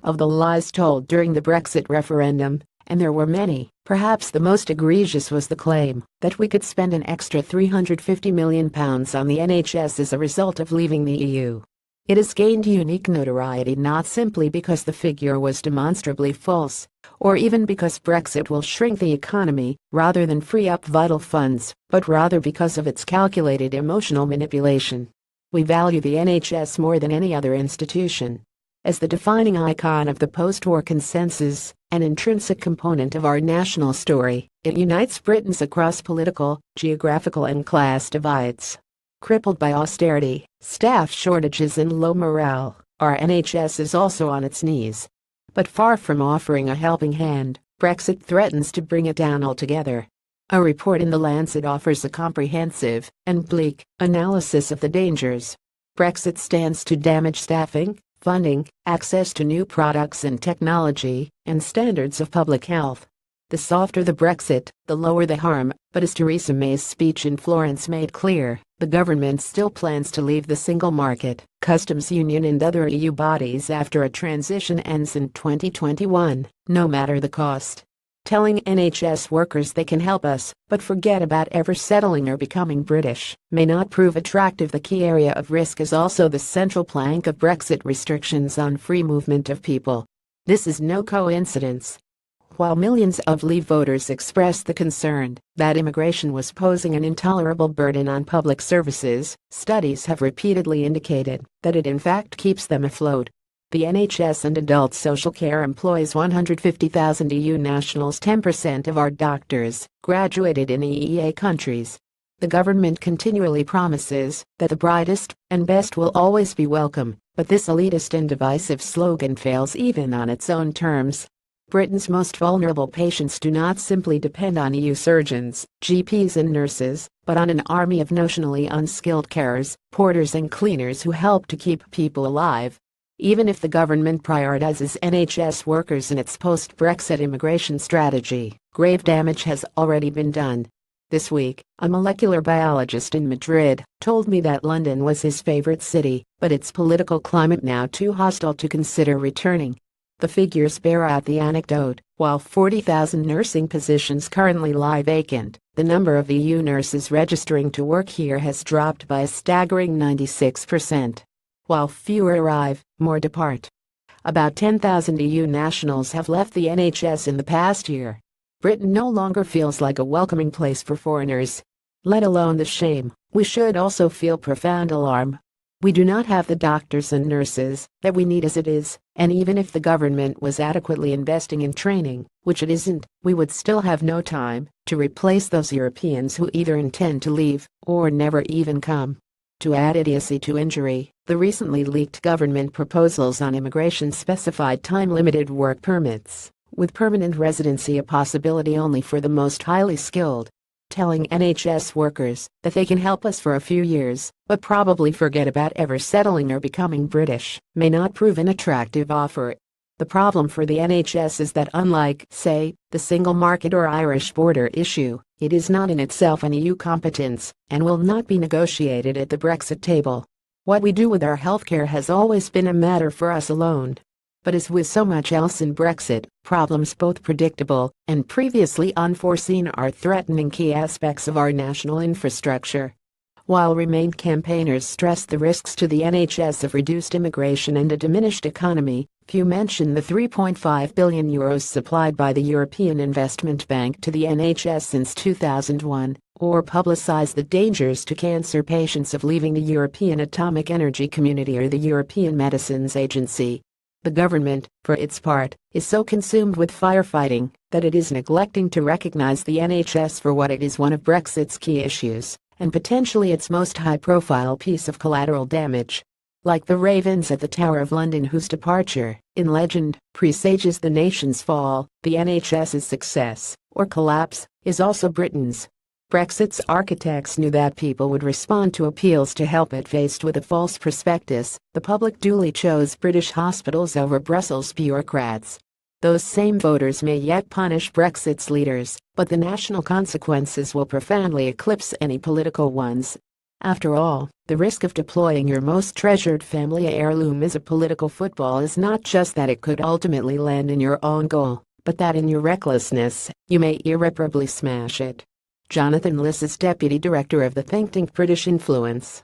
of the lies told during the Brexit referendum, and there were many. Perhaps the most egregious was the claim that we could spend an extra £350 million on the NHS as a result of leaving the EU. It has gained unique notoriety not simply because the figure was demonstrably false, or even because Brexit will shrink the economy rather than free up vital funds, but rather because of its calculated emotional manipulation. We value the NHS more than any other institution. As the defining icon of the post-war consensus, an intrinsic component of our national story, it unites Britons across political, geographical and class divides. Crippled by austerity, staff shortages and low morale, our NHS is also on its knees. But far from offering a helping hand, Brexit threatens to bring it down altogether. A report in The Lancet offers a comprehensive and bleak analysis of the dangers. Brexit stands to damage staffing, funding, access to new products and technology, and standards of public health. The softer the Brexit, the lower the harm, but as Theresa May's speech in Florence made clear, the government still plans to leave the single market, customs union and other EU bodies after a transition ends in 2021, no matter the cost. Telling NHS workers they can help us, but forget about ever settling or becoming British, may not prove attractive. The key area of risk is also the central plank of Brexit: restrictions on free movement of people. This is no coincidence. While millions of Leave voters expressed the concern that immigration was posing an intolerable burden on public services, studies have repeatedly indicated that it in fact keeps them afloat. The NHS and adult social care employs 150,000 EU nationals. 10% of our doctors graduated in EEA countries. The government continually promises that the brightest and best will always be welcome, but this elitist and divisive slogan fails even on its own terms. Britain's most vulnerable patients do not simply depend on EU surgeons, GPs and nurses, but on an army of notionally unskilled carers, porters and cleaners who help to keep people alive. Even if the government prioritizes NHS workers in its post-Brexit immigration strategy, grave damage has already been done. This week, a molecular biologist in Madrid told me that London was his favorite city, but its political climate now too hostile to consider returning. The figures bear out the anecdote. While 40,000 nursing positions currently lie vacant, the number of EU nurses registering to work here has dropped by a staggering 96%. While fewer arrive, more depart. About 10,000 EU nationals have left the NHS in the past year. Britain no longer feels like a welcoming place for foreigners. Let alone the shame, we should also feel profound alarm. We do not have the doctors and nurses that we need as it is, and even if the government was adequately investing in training, which it isn't, we would still have no time to replace those Europeans who either intend to leave or never even come. To add idiocy to injury, the recently leaked government proposals on immigration specified time-limited work permits, with permanent residency a possibility only for the most highly skilled. Telling NHS workers that they can help us for a few years, but probably forget about ever settling or becoming British, may not prove an attractive offer. The problem for the NHS is that unlike, say, the single market or Irish border issue, it is not in itself an EU competence, and will not be negotiated at the Brexit table. What we do with our healthcare has always been a matter for us alone. But as with so much else in Brexit, problems both predictable and previously unforeseen are threatening key aspects of our national infrastructure. While Remain campaigners stress the risks to the NHS of reduced immigration and a diminished economy, few mention the €3.5 billion supplied by the European Investment Bank to the NHS since 2001, or publicize the dangers to cancer patients of leaving the European Atomic Energy Community or the European Medicines Agency. The government, for its part, is so consumed with firefighting that it is neglecting to recognize the NHS for what it is: one of Brexit's key issues, and potentially its most high-profile piece of collateral damage. Like the ravens at the Tower of London whose departure, in legend, presages the nation's fall, the NHS's success, or collapse, is also Britain's. Brexit's architects knew that people would respond to appeals to help it. Faced with a false prospectus, the public duly chose British hospitals over Brussels bureaucrats. Those same voters may yet punish Brexit's leaders, but the national consequences will profoundly eclipse any political ones. After all, the risk of deploying your most treasured family heirloom as a political football is not just that it could ultimately land in your own goal, but that in your recklessness, you may irreparably smash it. Jonathan Liss is deputy director of the think tank British Influence.